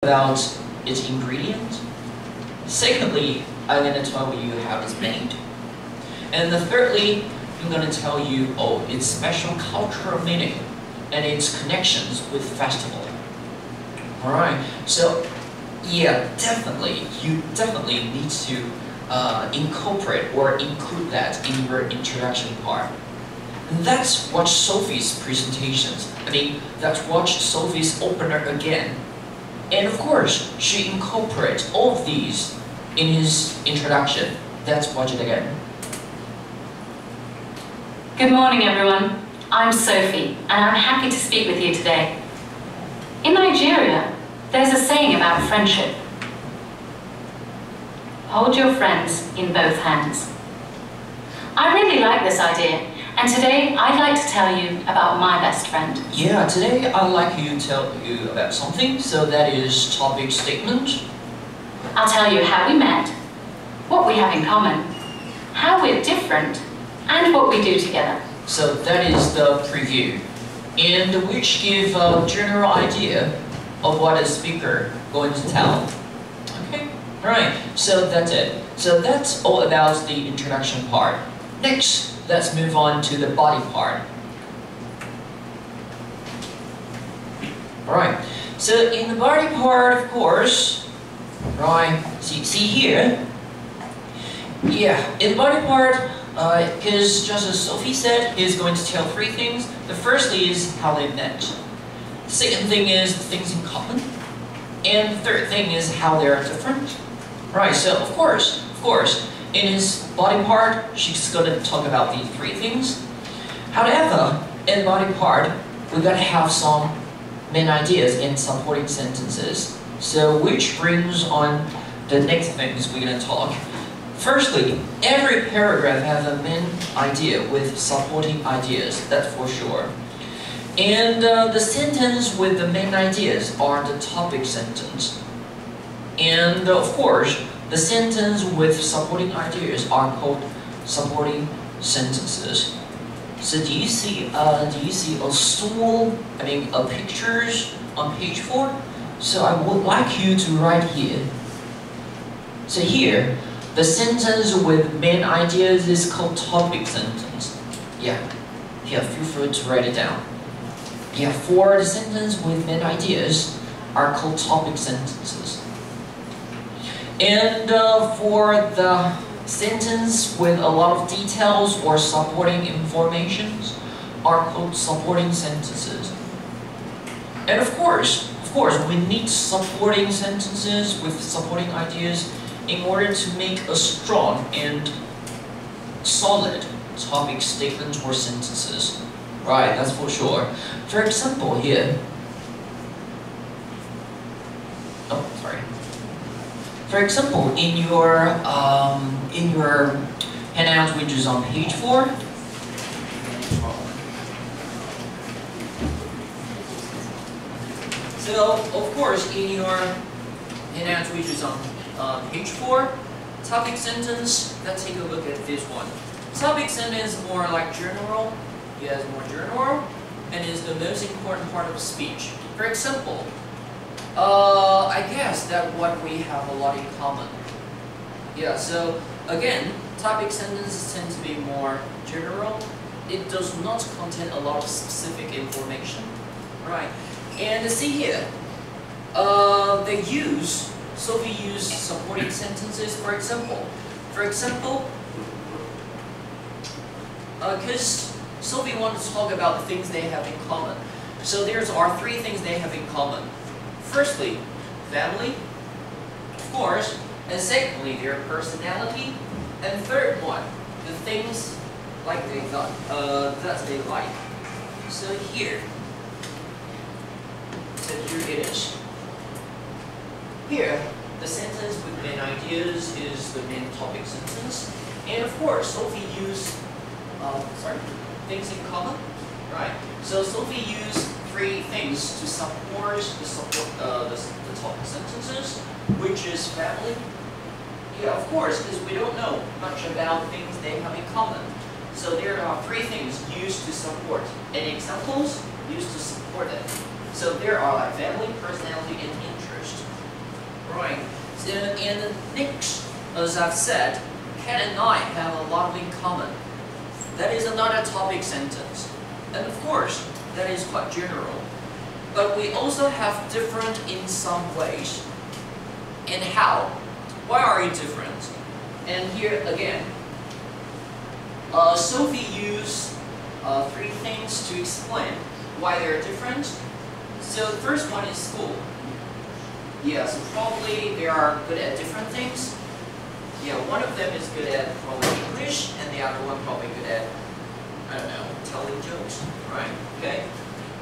about its ingredients. Secondly, I'm going to tell you how it's made. And thirdly, I'm going to tell you its special cultural meaning and its connections with festival. Alright, so yeah, you definitely need to incorporate or include that in your introduction part. And that's what Sophie's presentations, that's what Sophie's opener again. And of course, she incorporates all of these in his introduction. That's watch it again. Good morning, everyone. I'm Sophie, and I'm happy to speak with you today. In Nigeria, there's a saying about friendship. Hold your friends in both hands. I really like this idea, and today I'd like to tell you about my best friend. Yeah, today I'd like to tell you about something, so that is topic statement. I'll tell you how we met, what we have in common, how we're different, and what we do together. So that is the preview, and which give a general idea of what a speaker going to tell. Okay, alright, so that's it. So that's all about the introduction part. Next, let's move on to the body part. Alright, so in the body part, of course, right, see here, yeah, in the body part, because just as Sophie said, he's going to tell three things. The first is how they met. The second thing is things in common. And the third thing is how they are different. Right, so of course, in his body part, she's going to talk about these three things. However, in the body part, we're going to have some main ideas in supporting sentences. So which brings on the next things we're going to talk. Firstly, every paragraph has a main idea with supporting ideas, that's for sure. And the sentence with the main ideas are the topic sentence. And of course, the sentence with supporting ideas are called supporting sentences. So do you see a stool, a pictures on page 4? So I would like you to write here. So here, the sentence with main ideas is called topic sentence. Yeah, feel free to write it down. Yeah, for the sentence with main ideas are called topic sentences. And for the sentence with a lot of details or supporting informations are called supporting sentences. And of course, we need supporting sentences with supporting ideas in order to make a strong and solid topic statement or sentences. Right, that's for sure. For example, here. Oh, sorry. For example, in your handout, which is on page 4. So, of course, in your handout, which is on page 4, topic sentence, let's take a look at this one. Topic sentence is more like general, yes, more general, and is the most important part of speech. For example, I guess that what we have a lot in common. Yeah, so again, topic sentences tend to be more general. It does not contain a lot of specific information, right? And see here, Sophie used supporting sentences, for example, because Sophie wanted to talk about the things they have in common. So there are three things they have in common. Firstly, family, of course, and secondly, their personality, and third one, the things that they like. So here it is. Here, the sentence with main ideas is the main topic sentence, and of course, Sophie used things in common, right? So Sophie used three things to support the topic sentences, which is family. Yeah, of course, because we don't know much about things they have in common. So there are three things used to support, and examples used to support it. So there are like family, personality, and interest. and next, as I've said, Kat and I have a lot in common. That is another topic sentence. And of course, that is quite general. But we also have different in some ways. And how? Why are you different? And here again, Sophie used 3 things to explain why they're different. So the first one is school. Yeah, so probably they are good at different things. Yeah, one of them is good at probably English, and the other one probably good at, I don't know, telling jokes, right? Okay.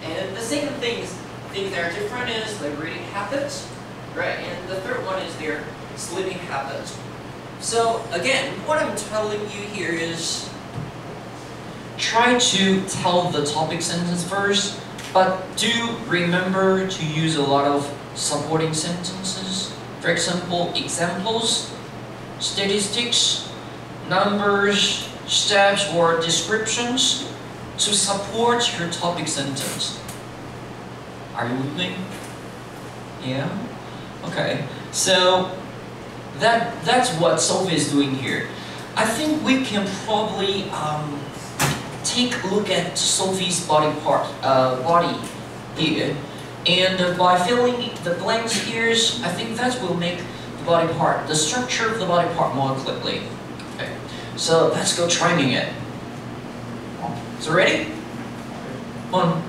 And the second things that are different is the reading habits, right? And the third one is their sleeping habits. So again, what I'm telling you here is try to tell the topic sentence first, but do remember to use a lot of supporting sentences. For example, examples, statistics, numbers, steps, or descriptions to support your topic sentence. Are you with me? Yeah? Okay. So that's what Sophie is doing here. I think we can probably take a look at Sophie's body here, and by filling the blanks here, I think that will make the body part, the structure of the body part more clearly. Okay, so let's go trying it. So ready? One.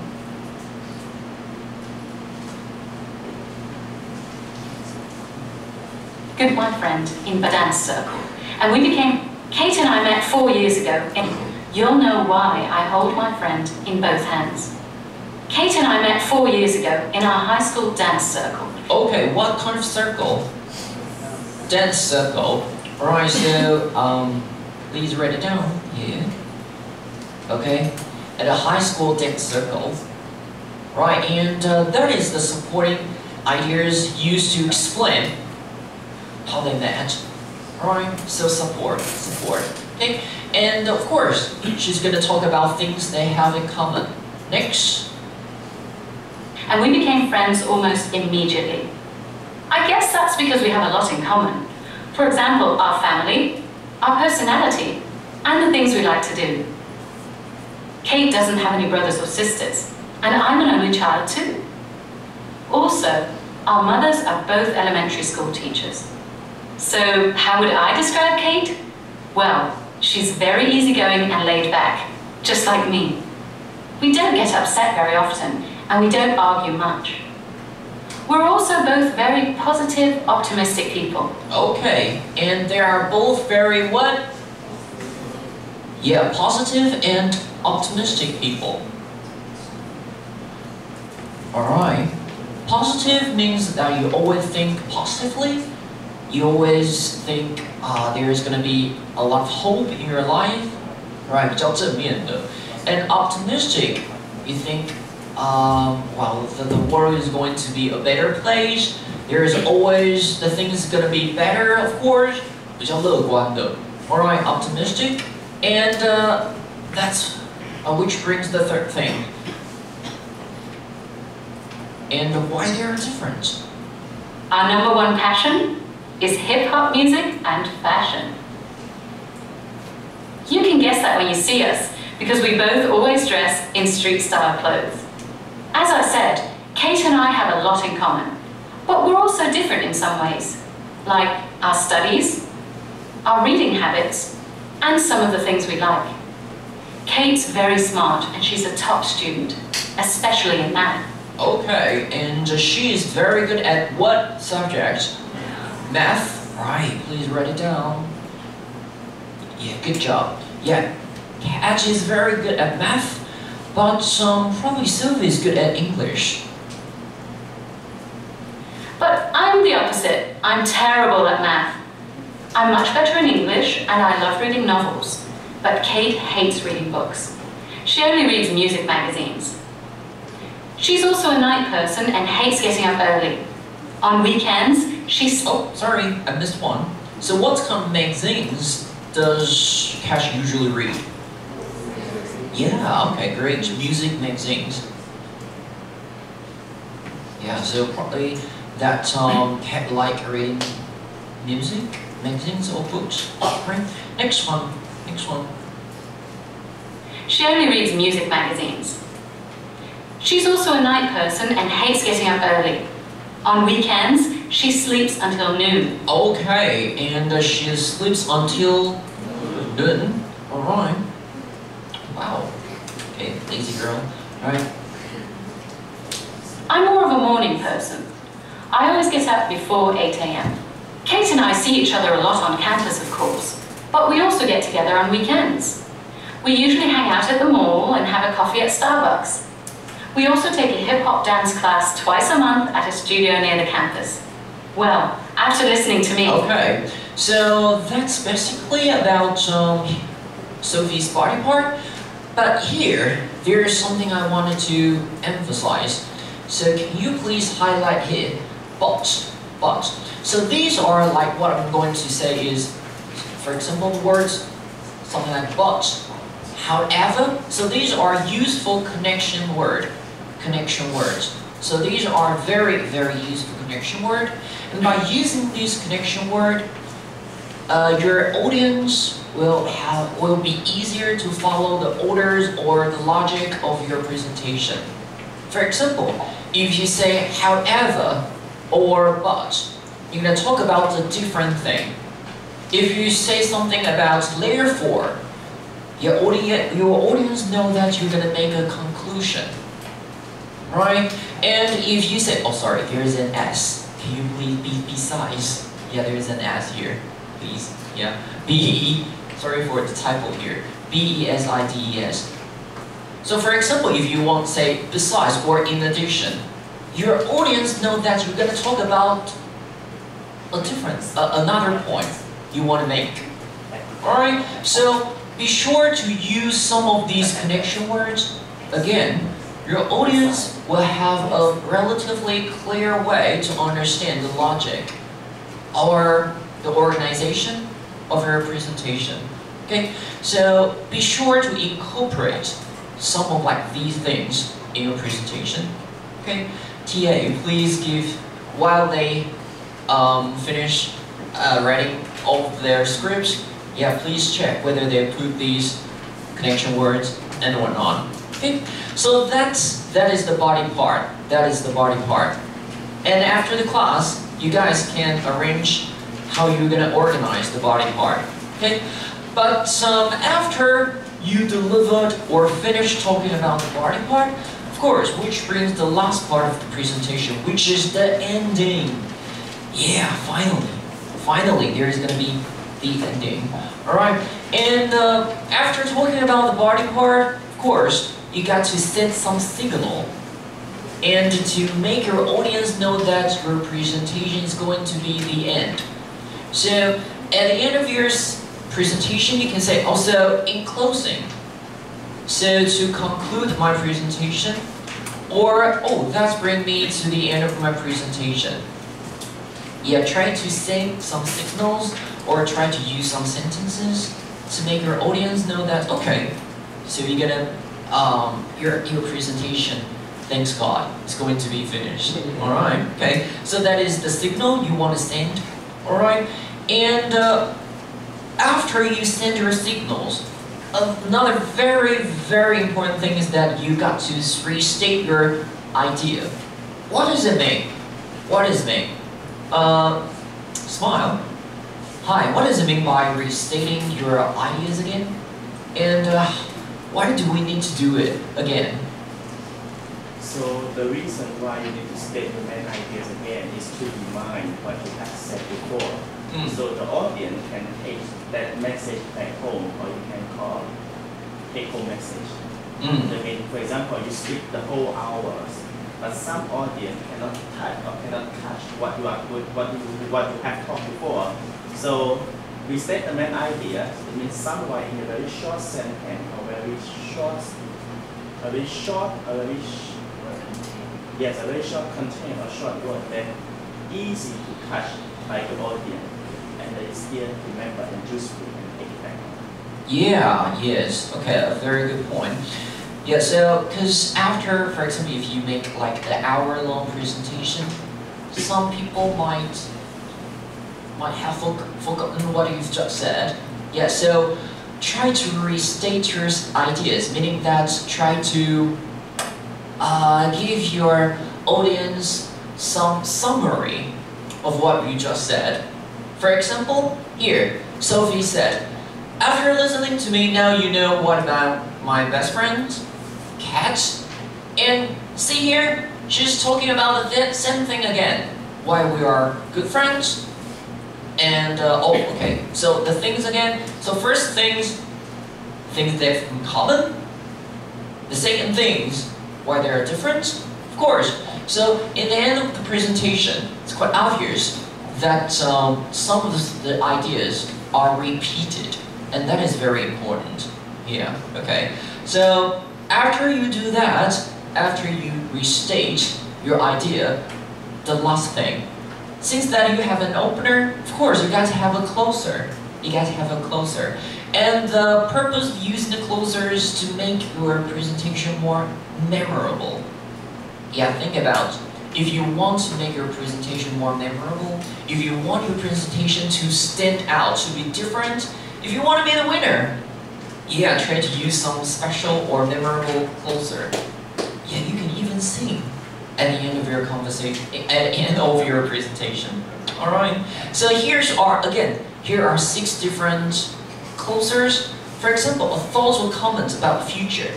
Good, my friend, in the dance circle. And we became, Kate and I met 4 years ago, and you'll know why I hold my friend in both hands. Kate and I met 4 years ago in our high school dance circle. Okay, what kind of circle? Dance circle. Alright, so please write it down here. Okay, at a high school dance circle. Right, and that is the supporting ideas used to explain how they met. Alright, so support. Okay, and of course, she's going to talk about things they have in common. Next. And we became friends almost immediately. I guess that's because we have a lot in common. For example, our family, our personality, and the things we like to do. Kate doesn't have any brothers or sisters, and I'm an only child too. Also, our mothers are both elementary school teachers. So how would I describe Kate? Well, she's very easygoing and laid back, just like me. We don't get upset very often, and we don't argue much. We're also both very positive, optimistic people. Okay, and they are both very what? Yeah, positive and optimistic people. Alright. Positive means that you always think positively. You always think there's going to be a lot of hope in your life. Right, 比较正面的. And optimistic, you think, well, the world is going to be a better place. There's always, the thing is going to be better, of course. 比较乐观的. Alright, optimistic. And that's, which brings the third thing. And why they are different. Our number one passion is hip-hop music and fashion. You can guess that when you see us, because we both always dress in street-style clothes. As I said, Kate and I have a lot in common, but we're also different in some ways, like our studies, our reading habits, and some of the things we like. Kate's very smart, and she's a top student, especially in math. Okay, and she is very good at what subject? Math. Right, please write it down. Yeah, good job. Yeah, Kat is very good at math, but probably Sylvie is good at English. But I'm the opposite. I'm terrible at math. I'm much better in English, and I love reading novels. But Kate hates reading books. She only reads music magazines. She's also a night person and hates getting up early. On weekends, she's... Oh, sorry, I missed one. So what kind of magazines does Kat usually read? Yeah, okay, great. Music magazines. Yeah, so probably that Kat like reading music, magazines, or books. Right? Next one. She only reads music magazines. She's also a night person and hates getting up early. On weekends, she sleeps until noon. Okay, and she sleeps until noon. Alright. Wow. Okay, lazy girl. Alright. I'm more of a morning person. I always get up before 8 a.m. Kate and I see each other a lot on campus, of course, but we also get together on weekends. We usually hang out at the mall and have a coffee at Starbucks. We also take a hip-hop dance class twice a month at a studio near the campus. Well, after listening to me... Okay, so that's basically about Sophie's body part, but here, there's something I wanted to emphasize. So can you please highlight here, but. So these are like what I'm going to say is, for example, words, something like but, however. So these are useful connection words. So these are very, very useful connection word. And by using this connection word, your audience will be easier to follow the orders or the logic of your presentation. For example, if you say however or but, you're going to talk about a different thing. If you say something about therefore, your audience know that you're going to make a conclusion, right? And if you say, oh sorry, there is an S. Can you please be besides? Yeah, there is an S here, please. Yeah, B-E, sorry for the typo here. B-E-S-I-D-E-S. So for example, if you want to say besides or in addition, your audience know that you're going to talk about a difference, another point you want to make. Alright, so be sure to use some of these connection words. Again, your audience will have a relatively clear way to understand the logic or the organization of your presentation. Okay, so be sure to incorporate some of like these things in your presentation. Okay, TA, please give, while they finish writing all of their scripts, yeah, please check whether they put these connection words and whatnot. Okay, so that is the body part. That is the body part. And after the class, you guys can arrange how you're gonna organize the body part. Okay, but after you delivered or finished talking about the body part, of course, which brings the last part of the presentation, which is the ending. Yeah, finally, there is going to be the ending. Alright, and after talking about the body part, of course, you got to set some signal and to make your audience know that your presentation is going to be the end. So, at the end of your presentation, you can say also in closing. So, to conclude my presentation, or, oh, that's bring me to the end of my presentation. Yeah, try to say some signals or try to use some sentences to make your audience know that, okay, so you're gonna, your presentation, thanks God, is going to be finished. Alright, okay, so that is the signal you want to send. Alright, and after you send your signals, another very, very important thing is that you got to restate your idea. What does it mean? What does it mean? Smile. Hi, what does it mean by restating your ideas again? And why do we need to do it again? So the reason why you need to state the main ideas again is to remind what you have said before. So the audience can take that message back home, or you can call take-home message. I mean, for example, you speak the whole hours, but some audience cannot touch or cannot catch what you have talked before. So we state the main idea. It means somewhere in a very short sentence, or a very short content or short word that easy to catch by the audience, and they still remember and useful and take it back. Yeah, yes, okay, a very good point. Yeah, so, because after, for example, if you make like an hour-long presentation, some people might might have forgotten what you've just said. Yeah, so try to restate your ideas, meaning that try to give your audience some summary of what you just said. For example, here, Sophie said, after listening to me, now you know what about my best friend, Cat. And see here, she's talking about the same thing again. Why we are good friends. And, oh, okay, so the things again. So first things they have in common. The second things, why they are different. Of course. So in the end of the presentation, it's quite obvious that some of the ideas are repeated. And that is very important. Yeah, okay. So after you do that, after you restate your idea, the last thing, since that you have an opener, of course you got to have a closer. You got to have a closer. And the purpose of using the closer is to make your presentation more memorable. Yeah, think about if you want to make your presentation more memorable, if you want your presentation to stand out, to be different, if you want to be the winner, yeah, try to use some special or memorable closer. Yeah, you can even sing at the end of your conversation, at the end of your presentation. All right. So here are 6 different closers. For example, a thought or comment about the future.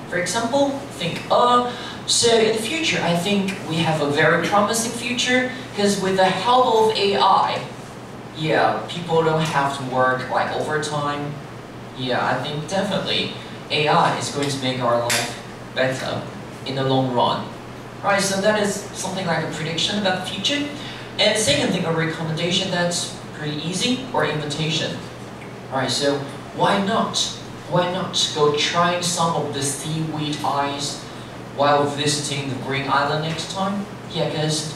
For example, think, so in the future, I think we have a very promising future because with the help of AI, yeah, people don't have to work like overtime. Yeah, I think definitely AI is going to make our life better in the long run. Right, so that is something like a prediction about the future. And the second thing, a recommendation that's pretty easy, or invitation. Alright, so why not? Why not go trying some of the seaweed eyes while visiting the Green Island next time? Yeah, because